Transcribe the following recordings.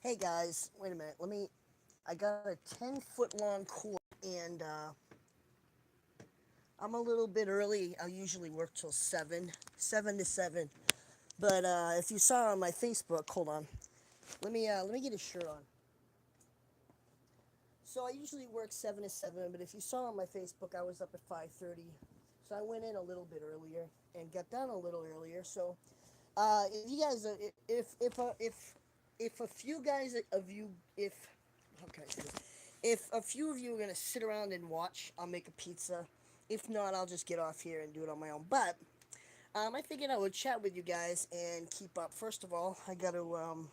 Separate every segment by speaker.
Speaker 1: Hey guys, wait a minute. I got a 10-foot long cord and I'm a little bit early. I usually work till 7, 7 to 7. But if you saw on my Facebook, hold on. Let me get a shirt on. So I usually work 7 to 7, but if you saw on my Facebook, I was up at 5:30. So I went in a little bit earlier and got done a little earlier. So if you guys, if a few guys of you, if how can I say this? If a few of you are gonna sit around and watch, I'll make a pizza. If not, I'll just get off here and do it on my own. But I figured I would chat with you guys and keep up. First of all, I gotta hold on.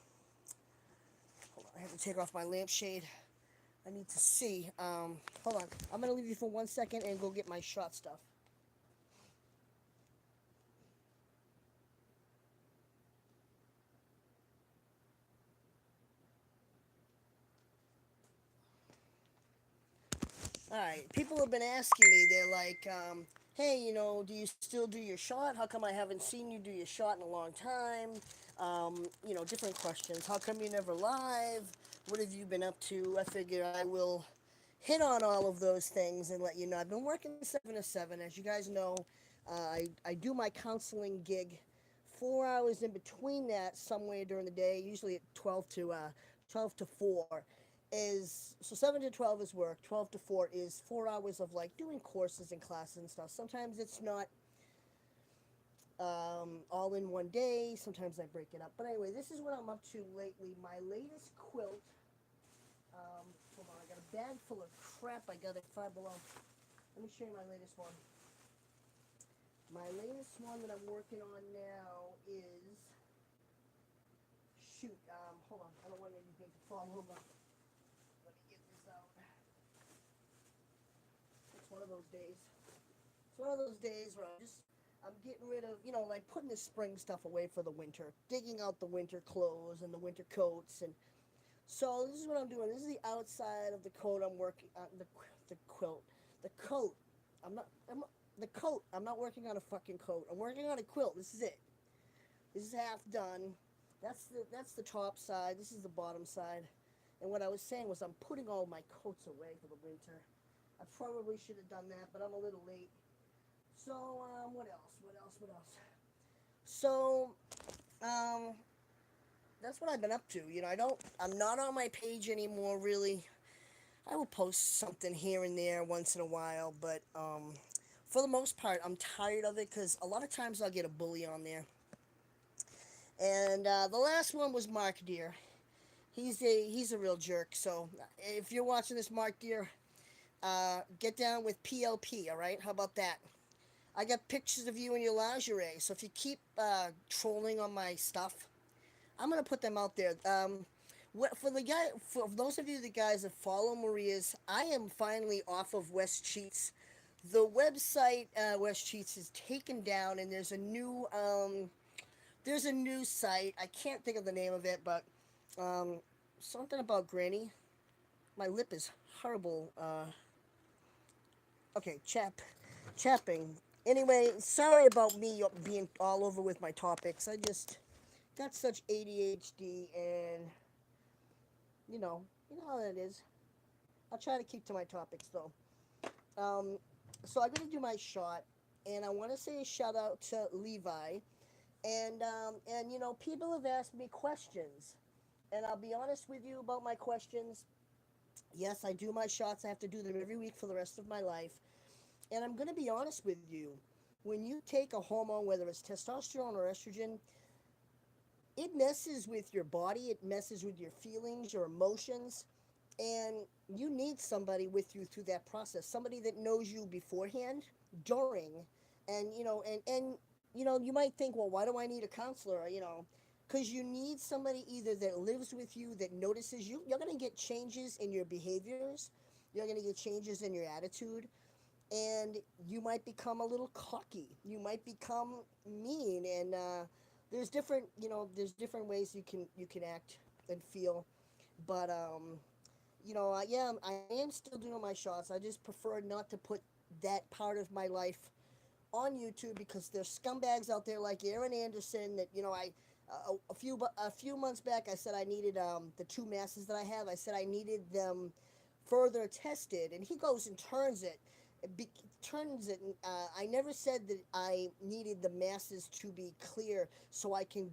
Speaker 1: I have to take off my lampshade. I need to see. Hold on. I'm gonna leave you for 1 second and go get my shot stuff. All right. People have been asking me. They're like, "Hey, do you still do your shot? How come I haven't seen you do your shot in a long time?" Different questions. How come you never live? What have you been up to? I figure I will hit on all of those things and let you know. I've been working 7 to 7. As you guys know, I do my counseling gig 4 hours in between that somewhere during the day, usually at 12 to 7 to 12 is work. 12 to 4 is 4 hours of like doing courses and classes and stuff. Sometimes it's not all in one day. Sometimes I break it up. But anyway, this is what I'm up to lately. My latest quilt. Hold on, I got a bag full of crap. I got at Five Below. Let me show you my latest one. My latest one that I'm working on now is shoot. Hold on. I don't want anything to fall over. Let me get this out. It's one of those days. It's one of those days where I'm getting rid of, like putting the spring stuff away for the winter, digging out the winter clothes and the winter coats, and so this is what I'm doing. This is the outside of the coat I'm working on the quilt, the coat. I'm the coat. I'm not working on a fucking coat. I'm working on a quilt. This is it. This is half done. That's the top side. This is the bottom side. And what I was saying was I'm putting all my coats away for the winter. I probably should have done that, but I'm a little late. So, what else? What else? What else? So, um, that's what I've been up to. I'm not on my page anymore, really. I will post something here and there once in a while, but, for the most part, I'm tired of it because a lot of times I'll get a bully on there. And, the last one was Mark Deer. He's a real jerk. So, if you're watching this, Mark Deer, get down with PLP, all right? How about that? I got pictures of you in your lingerie. So if you keep trolling on my stuff, I'm gonna put them out there. For those of you the guys that follow Maria's, I am finally off of West Cheats. The website West Cheats is taken down, and there's a new site. I can't think of the name of it, but um, something about Granny. My lip is horrible. Okay, chapping. Anyway, sorry about me being all over with my topics. I just got such ADHD, and you know how that is. I'll try to keep to my topics though. Um, so I'm gonna do my shot, and I want to say a shout out to Levi, and people have asked me questions, and I'll be honest with you about my questions. Yes, I do my shots. I have to do them every week for the rest of my life. And I'm going to be honest with you. When you take a hormone, whether it's testosterone or estrogen, it messes with your body, it messes with your feelings, your emotions, and you need somebody with you through that process. Somebody that knows you beforehand, during, and you might think, well, why do I need a counselor? Because you need somebody either that lives with you, that notices you. You're going to get changes in your behaviors. You're going to get changes in your attitude, and you might become a little cocky. You might become mean, and there's different ways you can act and feel. But yeah, I am still doing my shots. I just prefer not to put that part of my life on YouTube because there's scumbags out there like Aaron Anderson that A few months back, I said I needed the two masses that I have. I said I needed them further tested, and he goes and turns it. I never said that I needed the masses to be clear so I can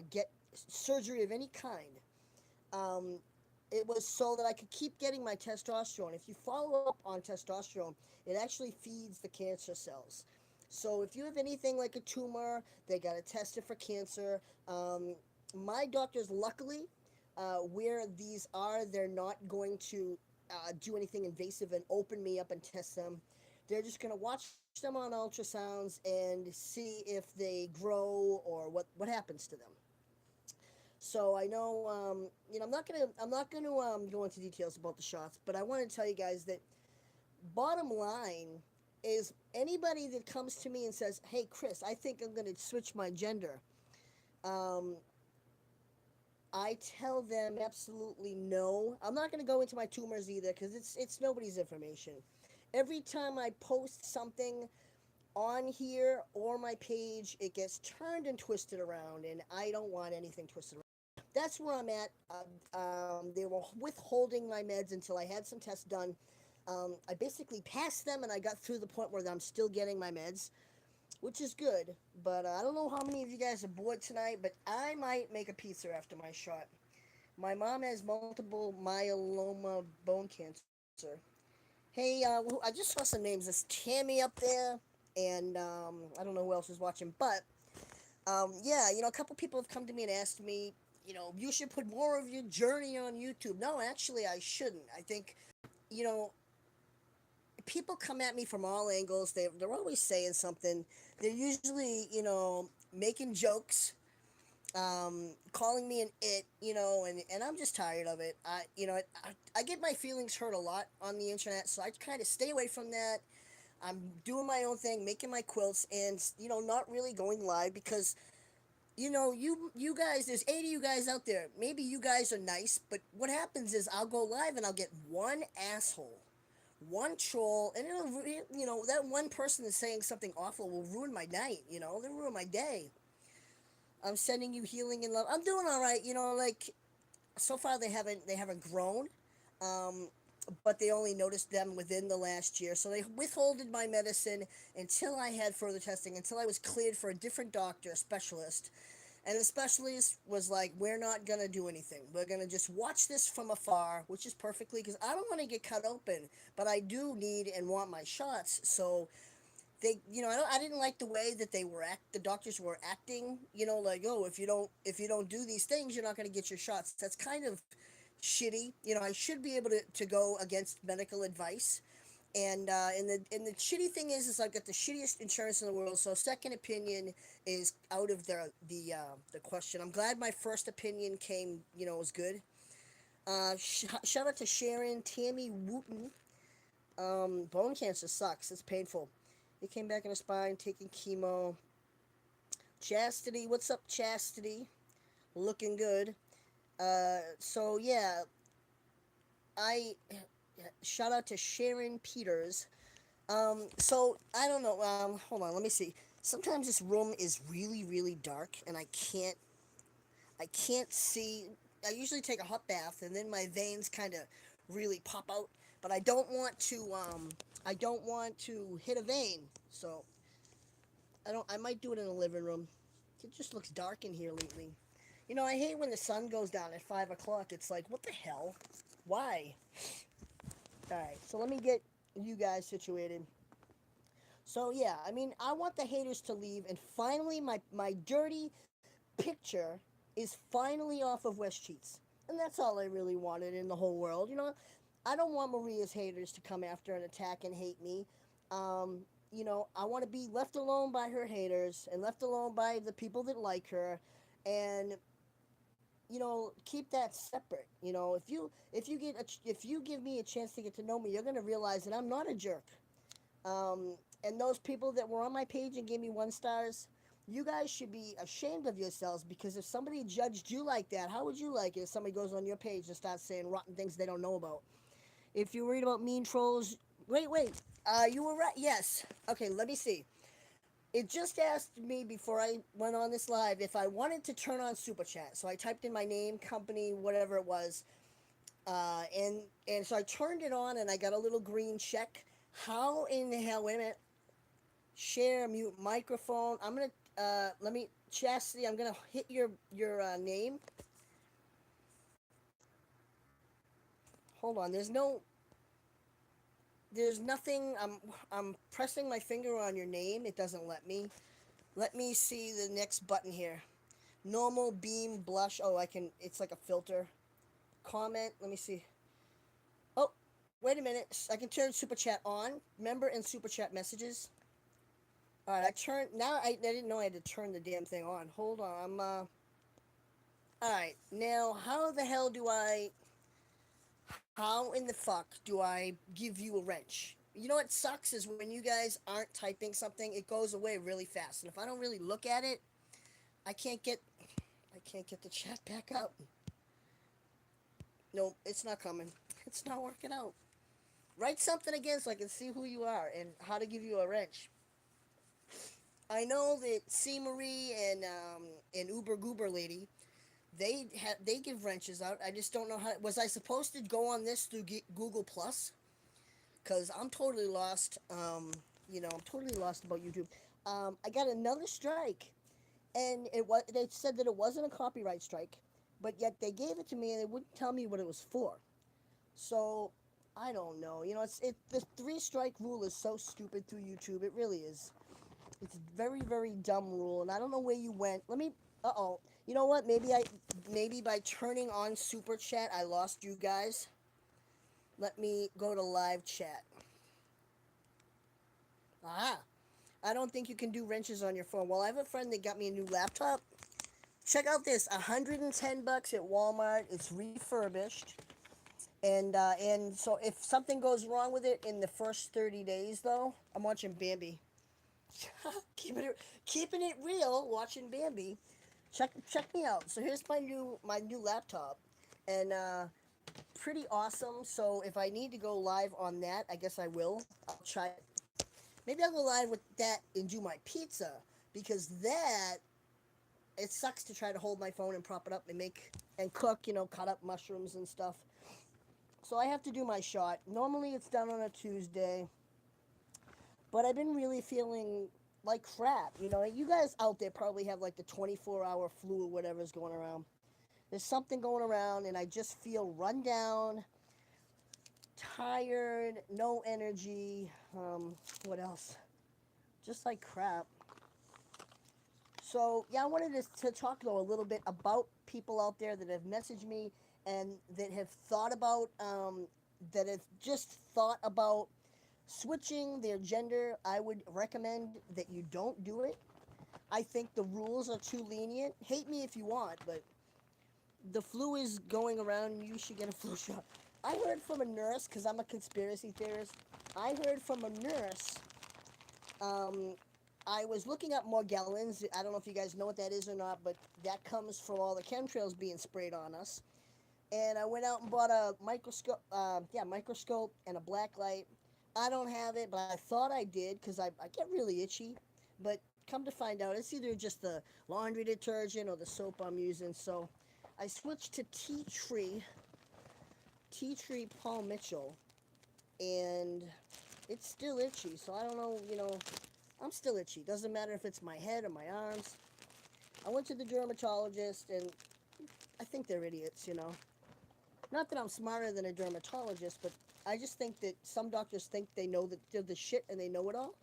Speaker 1: get surgery of any kind. Um, it was so that I could keep getting my testosterone. If you follow up on testosterone, it actually feeds the cancer cells. So if you have anything like a tumor, they got to test it for cancer. Um, my doctors, luckily, where these are, they're not going to do anything invasive and open me up and test them. They're just going to watch them on ultrasounds and see if they grow or what happens to them. So I know, I'm not gonna go into details about the shots, but I want to tell you guys that bottom line is anybody that comes to me and says, "Hey, Chris, I think I'm gonna switch my gender," um, I tell them absolutely no. I'm not gonna go into my tumors either because it's nobody's information. Every time I post something on here or my page, it gets turned and twisted around, and I don't want anything twisted around. That's where I'm at. They were withholding my meds until I had some tests done. I basically passed them, and I got through the point where I'm still getting my meds, which is good. But I don't know how many of you guys are bored tonight, but I might make a pizza after my shot. My mom has multiple myeloma bone cancer. Hey, I just saw some names. There's Tammy up there, and I don't know who else is watching, but yeah, a couple people have come to me and asked me, you should put more of your journey on YouTube. No, actually, I shouldn't. I think, you know, people come at me from all angles. They're always saying something. They're usually, making jokes, calling me an it, and I'm just tired of it. I get my feelings hurt a lot on the internet, so I kind of stay away from that. I'm doing my own thing, making my quilts, and not really going live because you guys, there's 80 of you guys out there. Maybe you guys are nice, but what happens is I'll go live and I'll get one asshole, one troll, and that one person that's saying something awful will ruin my night. They'll ruin my day. I'm sending you healing and love. I'm doing all right. Like so far they haven't grown. Um, but they only noticed them within the last year. So they withholded my medicine until I had further testing, until I was cleared for a different doctor, a specialist. And the specialist was like, "We're not going to do anything. We're going to just watch this from afar," which is perfectly because I don't want to get cut open, but I do need and want my shots. So I didn't like the way that the doctors were acting, like, "Oh, if you don't do these things, you're not going to get your shots." That's kind of shitty. I should be able to go against medical advice. And the shitty thing is I got the shittiest insurance in the world. So second opinion is out of the question. I'm glad my first opinion came, was good. Shout out to Sharon Tammy Wooten. Bone cancer sucks. It's painful. He came back in the spine, taking chemo. Chastity, what's up, Chastity? Looking good. So yeah, I shout out to Sharon Peters. So I don't know. Hold on, let me see. Sometimes this room is really, really dark, and I can't see. I usually take a hot bath, and then my veins kind of really pop out. But I don't want to hit a vein. So I might do it in the living room. It just looks dark in here lately. I hate when the sun goes down at 5 o'clock. It's like, what the hell? Why? All right. So let me get you guys situated. So yeah, I mean, I want the haters to leave, and finally, my dirty picture is finally off of West Cheats, and that's all I really wanted in the whole world. I don't want Maria's haters to come after and attack and hate me. I want to be left alone by her haters and left alone by the people that like her, and keep that separate. If you give me a chance to get to know me, you're gonna realize that I'm not a jerk. And those people that were on my page and gave me 1 stars, you guys should be ashamed of yourselves because if somebody judged you like that, how would you like it if somebody goes on your page and starts saying rotten things they don't know about? If you read about mean trolls, wait, you were right. Yes. Okay, let me see. It just asked me before I went on this live if I wanted to turn on super chat. So I typed in my name, company, whatever it was, and so I turned it on, and I got a little green check. How in the hell? Wait a minute. Share mute microphone. I'm gonna let me Chastity. I'm gonna hit your name. Hold on. There's nothing. I'm pressing my finger on your name. It doesn't let me. Let me see the next button here. Normal beam blush. Oh, I can. It's like a filter. Comment. Let me see. Oh, wait a minute. I can turn super chat on. Member and super chat messages. All right, I turned. Now I didn't know I had to turn the damn thing on. Hold on. All right. Now, how the hell do I? How in the fuck do I give you a wrench? You know what sucks is when you guys aren't typing something, it goes away really fast. And if I don't really look at it, I can't get I can't get the chat back up. No, it's not coming. It's not working out. Write something again so I can see who you are and how to give you a wrench. I know that C Marie and Uber Goober lady, they give wrenches out. I just don't know how. Was I supposed to go on this through Google Plus? Because I'm totally lost. I'm totally lost about YouTube. I got another strike, and they said that it wasn't a copyright strike, but yet they gave it to me and they wouldn't tell me what it was for. So I don't know. The three strike rule is so stupid through YouTube. It really is. It's a very very dumb rule, and I don't know where you went. Let me. Uh oh. You know what? Maybe by turning on super chat, I lost you guys. Let me go to live chat. Ah, I don't think you can do wrenches on your phone. Well, I have a friend that got me a new laptop. Check out this, $110 at Walmart. It's refurbished, and so if something goes wrong with it in the first 30 days, though, I'm watching Bambi. Keeping it real, watching Bambi. Check me out. So here's my new laptop, and pretty awesome. So if I need to go live on that, I guess I will. I'll try it. Maybe I'll go live with that and do my pizza, because that it sucks to try to hold my phone and prop it up and make and cook, cut up mushrooms and stuff. So I have to do my shot. Normally it's done on a Tuesday, but I've been really feeling like crap. You guys out there probably have like the 24-hour flu or whatever's going around. There's something going around, and I just feel run down, tired, no energy. What else? Just like crap. So yeah, I wanted to talk though a little bit about people out there that have messaged me and that have thought about that have just thought about switching their gender. I would recommend that you don't do it. I think the rules are too lenient. Hate me if you want, but the flu is going around and you should get a flu shot. I heard from a nurse, because I'm a conspiracy theorist. I heard from a nurse. Um, I was looking up Morgellons. I don't know if you guys know what that is or not, but that comes from all the chemtrails being sprayed on us. And I went out and bought a microscope and a black light. I don't have it, but I thought I did because I get really itchy. But come to find out, it's either just the laundry detergent or the soap I'm using. So I switched to Tea Tree Paul Mitchell, and it's still itchy. So I don't know, I'm still itchy. Doesn't matter if it's my head or my arms. I went to the dermatologist, and I think they're idiots. Not that I'm smarter than a dermatologist, but I just think that some doctors think they know that they're the shit and they know it all.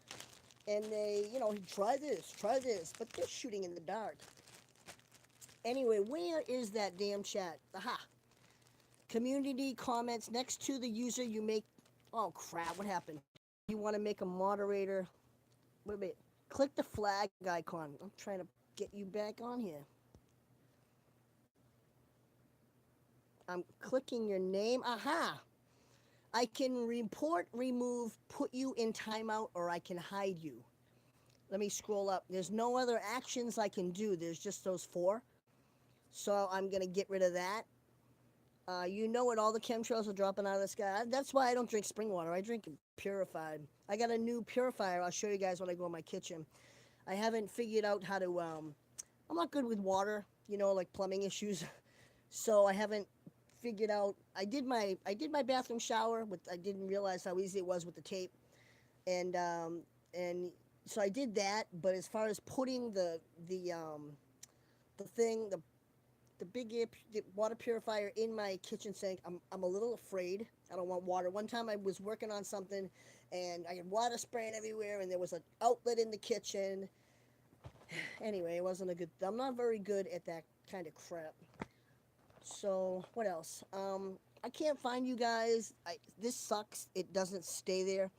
Speaker 1: And they, try this, but they're shooting in the dark. Anyway, where is that damn chat? Aha. Community comments next to the user you make. Oh crap, what happened? You want to make a moderator. Wait a minute. Click the flag icon. I'm trying to get you back on here. I'm clicking your name. Aha! I can report, remove, put you in timeout, or I can hide you. Let me scroll up. There's no other actions I can do. There's just those four. So I'm going to get rid of that. You know what? All the chemtrails are dropping out of the sky. That's why I don't drink spring water. I drink purified. I got a new purifier. I'll show you guys when I go in my kitchen. I haven't figured out how to. I'm not good with water, like plumbing issues. So I haven't figured out. I did my bathroom shower with. I didn't realize how easy it was with the tape, and so I did that. But as far as putting the thing the big the water purifier in my kitchen sink, I'm a little afraid. I don't want water. One time I was working on something, and I had water spraying everywhere, and there was an outlet in the kitchen. Anyway, it wasn't a good. I'm not very good at that kind of crap. So what else? I can't find you guys. This sucks. It doesn't stay there.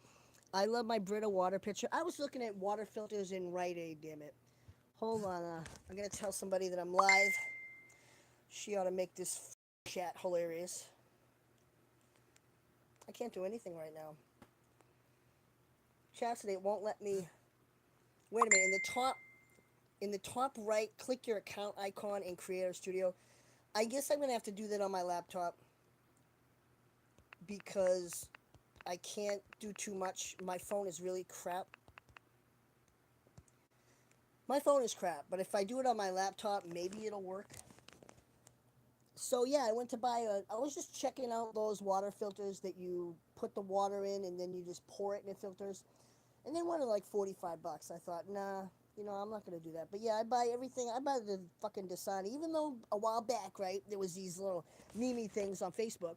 Speaker 1: I love my Brita water pitcher. I was looking at water filters in Rite Aid. Damn it. Hold on. I'm gonna tell somebody that I'm live. She ought to make this chat hilarious. I can't do anything right now. Chat today won't let me. Wait a minute. In the top right, click your account icon in Creator Studio. I guess I'm gonna have to do that on my laptop because I can't do too much. My phone is really crap. My phone is crap, but if I do it on my laptop, maybe it'll work. So yeah, I went to buy I was just checking out those water filters that you put the water in and then you just pour it in the filters. And they wanted like 45 bucks. I thought, nah, I'm not gonna do that. But yeah, I buy everything. I buy the fucking Dasani. Even though a while back, right, there was these little meme things on Facebook.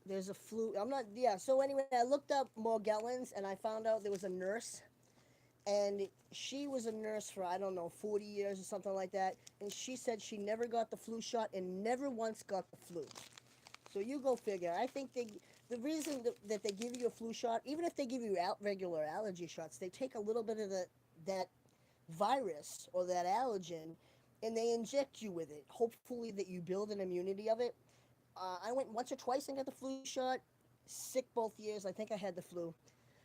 Speaker 1: There's a flu. I'm not. Yeah. So anyway, I looked up Morgellons and I found out there was a nurse, and she was a nurse for I don't know 40 years or something like that. And she said she never got the flu shot and never once got the flu. So you go figure. I think the reason that they give you a flu shot, even if they give you regular allergy shots, they take a little bit of that virus or that allergen, and they inject you with it. Hopefully that you build an immunity of it. I went once or twice and got the flu shot. Sick both years. I think I had the flu.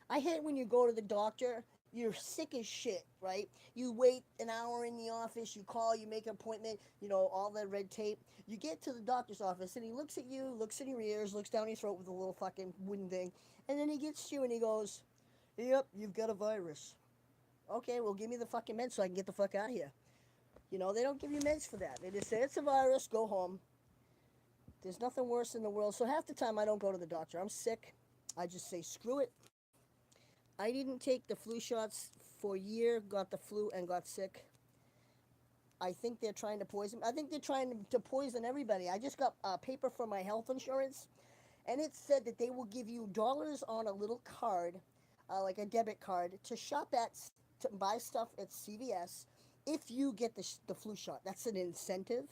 Speaker 1: I hate when you go to the doctor, you're sick as shit, right? You wait an hour in the office, you call, you make an appointment, all the red tape. You get to the doctor's office and he looks at you, looks in your ears, looks down your throat with a little fucking wooden thing, and then he gets to you and he goes, "Yep, you've got a virus." Okay, well, give me the fucking meds so I can get the fuck out of here. They don't give you meds for that. They just say, "It's a virus, go home." There's nothing worse in the world. So half the time I don't go to the doctor. I'm sick. I just say, screw it. I didn't take the flu shots for a year, got the flu, and got sick. I think they're trying to poison. I think they're trying to poison everybody. I just got a paper from my health insurance, and it said that they will give you dollars on a little card, like a debit card, to shop at, to buy stuff at CVS if you get the flu shot. That's an incentive.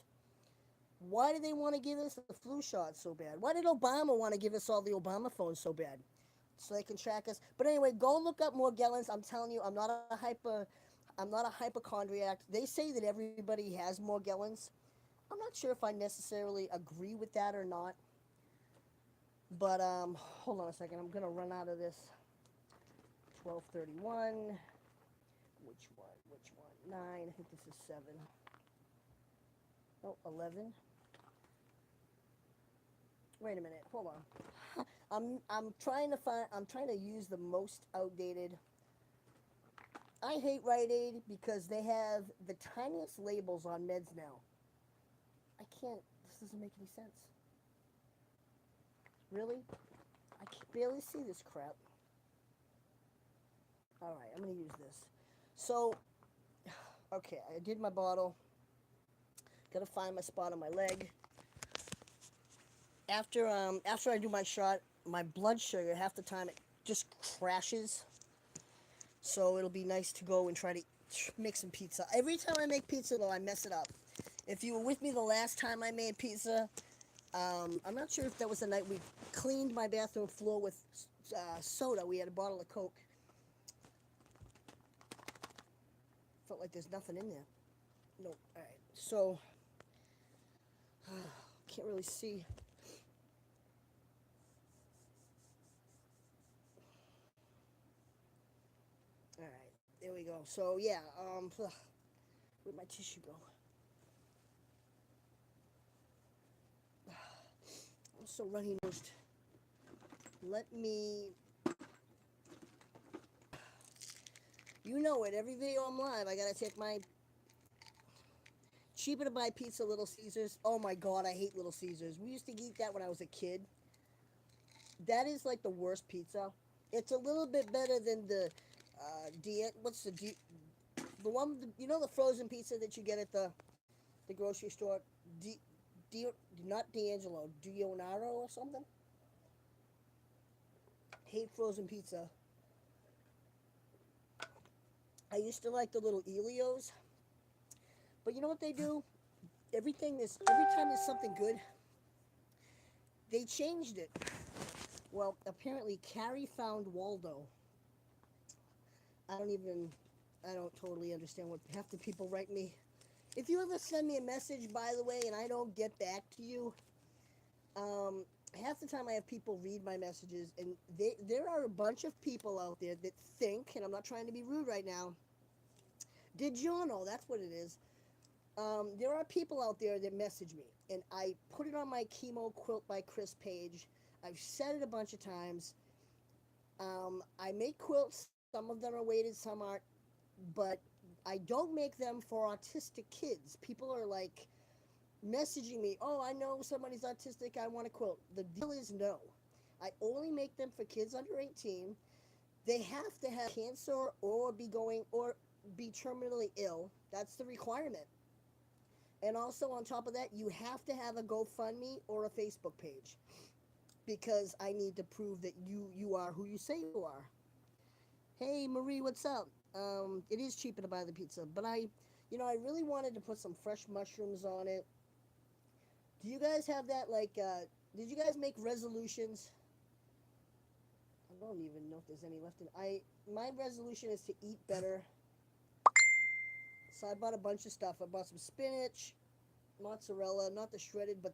Speaker 1: Why do they want to give us the flu shot so bad? Why did Obama want to give us all the Obama phones so bad? So they can track us. But anyway, go look up Morgellons. I'm telling you, I'm not a hypochondriac. They say that everybody has Morgellons. I'm not sure if I necessarily agree with that or not. But hold on a second. I'm gonna run out of this. 1231. Which one? Which one? 9. I think this is 7. Oh, 11. Wait a minute. Hold on. I'm trying to use the most outdated. I hate Rite Aid because they have the tiniest labels on meds now. I can't. This doesn't make any sense. Really? I can barely see this crap. All right, I'm gonna use this. So, okay, I did my bottle. Gotta find my spot on my leg. After I do my shot, my blood sugar half the time it just crashes. So it'll be nice to go and try to make some pizza. Every time I make pizza, though, I mess it up. If you were with me the last time I made pizza, I'm not sure if that was the night we cleaned my bathroom floor with soda. We had a bottle of Coke. Felt like there's nothing in there. Nope. All right. So can't really see. All right, there we go. So yeah, where'd my tissue go? I'm so runny-nosed. Let me You know it. Every video I'm live, I gotta take my cheaper to buy pizza, Little Caesars. Oh my god, I hate Little Caesars. We used to eat that when I was a kid. That is like the worst pizza. It's a little bit better than the what's the one, you know, the frozen pizza that you get at the grocery store. D, D Not D'Angelo, Dionaro or something. Hate frozen pizza. I used to like the little Elios, but you know what they do? Every time there's something good, they changed it. Well, apparently Carrie found Waldo. I don't even, I don't totally understand what half the people write me. If you ever send me a message, by the way, and I don't get back to you, um, half the time I have people read my messages, and there are a bunch of people out there that think, and I'm not trying to be rude right now, DiGiorno, that's what it is. There are people out there that message me, and I put it on my Chemo Quilt by Chris page. I've said it a bunch of times. I make quilts. Some of them are weighted, some aren't. But I don't make them for autistic kids. People are like messaging me, oh, I know somebody's autistic, I want a quilt. The deal is no. I only make them for kids under 18. They have to have cancer or be terminally ill. That's the requirement. And also on top of that, you have to have a GoFundMe or a Facebook page because I need to prove that you are who you say you are. Hey Marie, what's up? It is cheaper to buy the pizza, but I really wanted to put some fresh mushrooms on it. Do you guys have that? Did you guys make resolutions? I don't even know if there's any left in. My resolution is to eat better. So I bought a bunch of stuff. I bought some spinach, mozzarella, not the shredded, but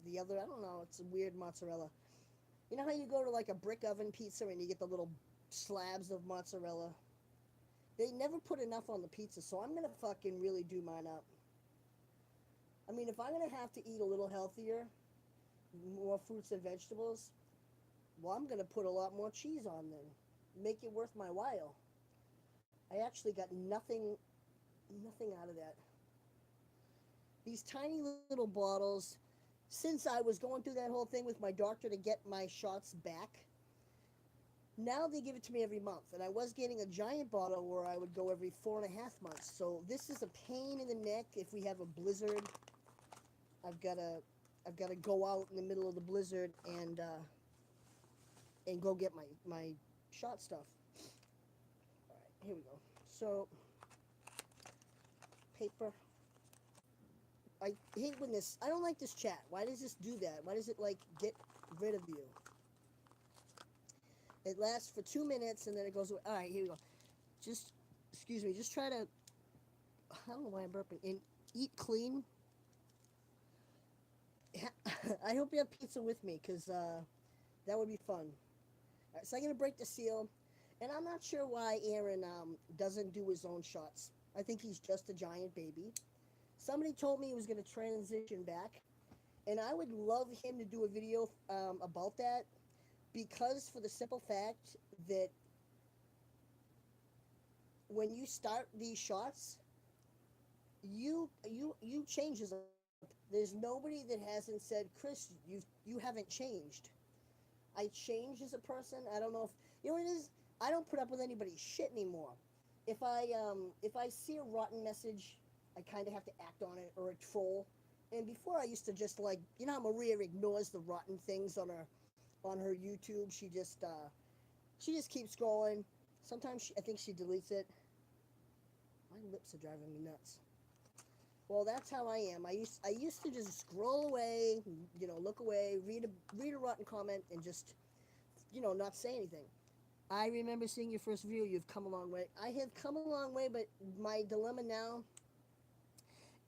Speaker 1: the other. I don't know. It's a weird mozzarella. You know how you go to like a brick oven pizza and you get the little slabs of mozzarella? They never put enough on the pizza, so I'm gonna fucking really do mine up. I mean, if I'm gonna have to eat a little healthier, more fruits and vegetables, well, I'm gonna put a lot more cheese on then. Make it worth my while. I actually got nothing out of that. These tiny little bottles, since I was going through that whole thing with my doctor to get my shots back, now they give it to me every month. And I was getting a giant bottle where I would go every 4.5 months. So this is a pain in the neck if we have a blizzard. I've gotta I've gotta go out in the middle of the blizzard and go get my shot stuff. All right, here we go. So paper. I hate when this. I don't like this chat. Why does this do that? Why does it like get rid of you? It lasts for 2 minutes and then it goes away. All right, here we go. Just excuse me. Just try to. I don't know why I'm burping. And eat clean. I hope you have pizza with me because that would be fun. All right, so I'm gonna break the seal, and I'm not sure why Aaron doesn't do his own shots. I think he's just a giant baby. Somebody told me he was gonna transition back, and I would love him to do a video about that because for the simple fact that when you start these shots, you change as a person. There's nobody that hasn't said, Chris, you haven't changed. I change as a person. I don't know if you know what it is. I don't put up with anybody's shit anymore. If I see a rotten message, I kind of have to act on it or a troll. And before I used to just like how Maria ignores the rotten things on her YouTube. She just keeps scrolling. Sometimes I think she deletes it. My lips are driving me nuts. Well, that's how I am. I used to just scroll away, look away, read a rotten comment, and just not say anything. I remember seeing your first video. You've come a long way. I have come a long way, but my dilemma now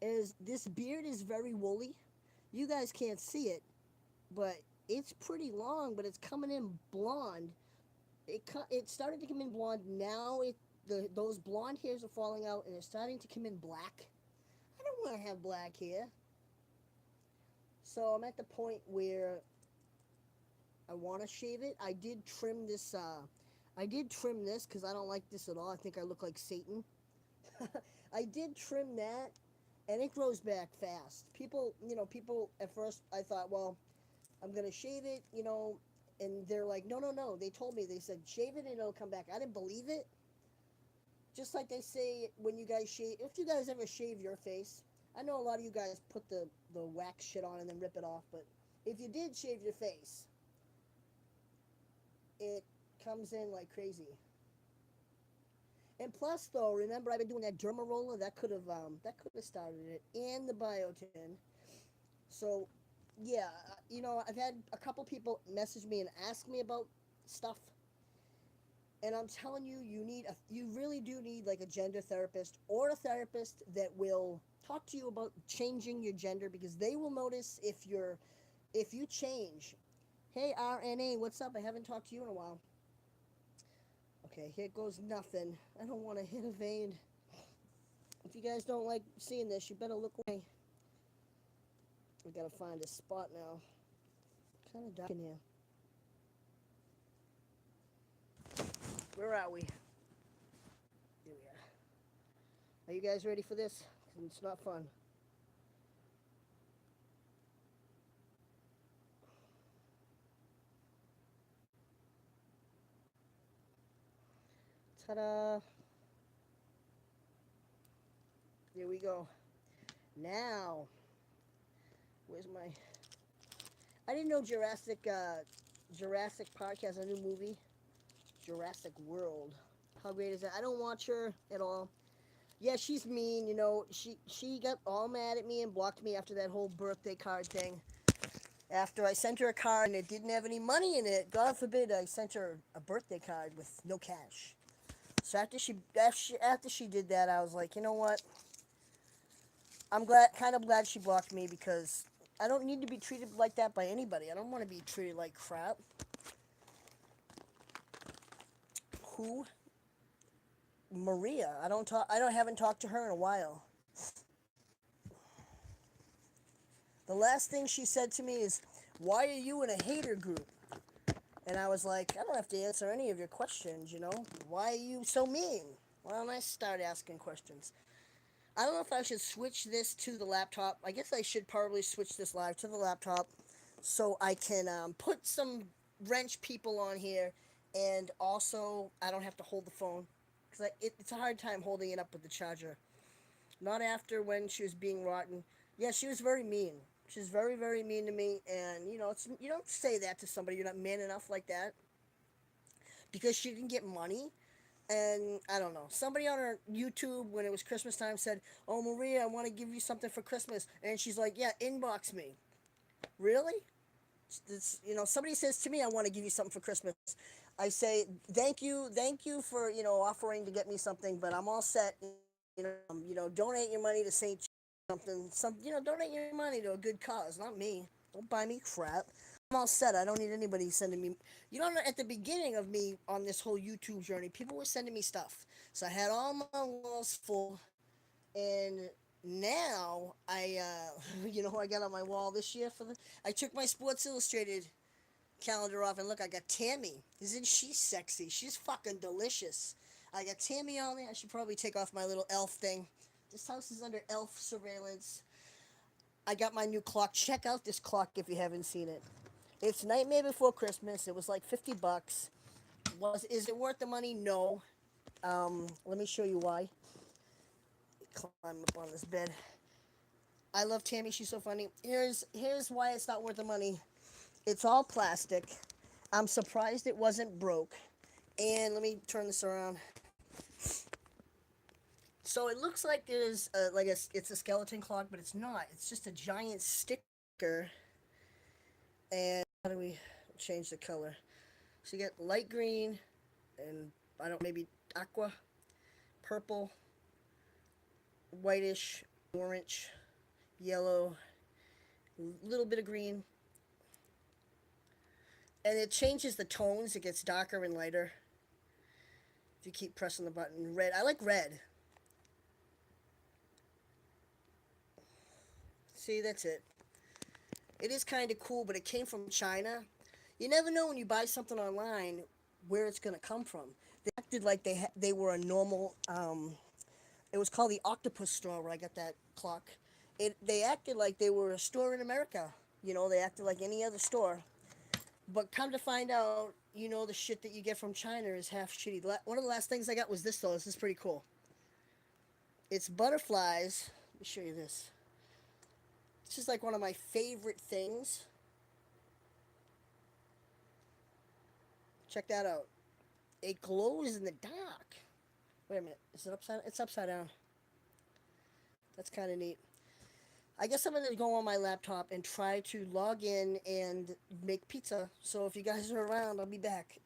Speaker 1: is this beard is very woolly. You guys can't see it, but it's pretty long, but it's coming in blonde. It started to come in blonde. Now those blonde hairs are falling out, and it's starting to come in black. I don't want to have black hair. So I'm at the point where I want to shave it. I did trim this. I did trim this because I don't like this at all. I think I look like Satan. I did trim that, and it grows back fast. People at first I thought, well, I'm gonna shave it, and they're like, no, no, no. They told me, they said shave it and it'll come back. I didn't believe it. Just like they say when you guys shave, if you guys ever shave your face, I know a lot of you guys put the wax shit on and then rip it off, but if you did shave your face, it comes in like crazy. And plus, though, remember I've been doing that dermaroller. That could have started it, and the biotin. So, yeah, I've had a couple people message me and ask me about stuff, and I'm telling you, you really do need like a gender therapist or a therapist that will talk to you about changing your gender because they will notice if you change. Hey RNA, what's up? I haven't talked to you in a while. Okay, here goes nothing. I don't want to hit a vein. If you guys don't like seeing this, you better look away. We gotta find a spot now. Kind of dark in here. Where are we? Here we are. Are you guys ready for this? It's not fun. Ta-da! Here we go. Now, where's my? I didn't know Jurassic Park has a new movie, Jurassic World. How great is that? I don't watch her at all. Yeah, she's mean. She got all mad at me and blocked me after that whole birthday card thing. After I sent her a card and it didn't have any money in it, God forbid I sent her a birthday card with no cash. So after she did that, I was like, you know what? Kind of glad she blocked me because I don't need to be treated like that by anybody. I don't want to be treated like crap. Who? Maria. Haven't talked to her in a while. The last thing she said to me is, "Why are you in a hater group?" And I was like, "I don't have to answer any of your questions. Why are you so mean?" Why don't I start asking questions? I don't know if I should switch this to the laptop. I guess I should probably switch this live to the laptop so I can put some wrench people on here, and also I don't have to hold the phone because it's a hard time holding it up with the charger. Not after when she was being rotten. Yeah, she was very mean. She's very, very mean to me, and you don't say that to somebody. You're not man enough like that because she didn't get money. And I don't know. Somebody on her YouTube when it was Christmas time said, "Oh Maria, I want to give you something for Christmas," and she's like, "Yeah, inbox me." Really? Somebody says to me, "I want to give you something for Christmas." I say, thank you for offering to get me something, but I'm all set. Donate your money to Saint something. Donate your money to a good cause, not me. Don't buy me crap. I'm all set. I don't need anybody sending me. At the beginning of me on this whole YouTube journey, people were sending me stuff. So I had all my walls full, and now I got on my wall this year I took my Sports Illustrated calendar off, and look, I got Tammy. Isn't she sexy? She's fucking delicious. I got Tammy on there. I should probably take off my little elf thing. This house is under elf surveillance. I got my new clock. Check out this clock if you haven't seen it. It's Nightmare Before Christmas. It was like $50. Is it worth the money? No. Let me show you why. Climb up on this bed. I love Tammy. She's so funny. Here's why it's not worth the money. It's all plastic. I'm surprised it wasn't broke. And let me turn this around. So it looks like it's a skeleton clock, but it's not. It's just a giant sticker. And how do we change the color? So you get light green, and maybe aqua, purple, whitish, orange, yellow, a little bit of green. And it changes the tones. It gets darker and lighter. If you keep pressing the button. Red. I like red. See, that's it. It is kind of cool, but it came from China. You never know when you buy something online where it's going to come from. They acted like they were a normal. It was called the Octopus Store where I got that clock. They acted like they were a store in America. You know, they acted like any other store. But come to find out, you know, the shit that you get from China is half shitty. One of the last things I got was this though. This is pretty cool. It's butterflies. Let me show you this. This is like one of my favorite things. Check that out. It glows in the dark. Wait a minute. Is it upside? It's upside down. That's kind of neat. I guess I'm gonna go on my laptop and try to log in and make pizza. So if you guys are around, I'll be back.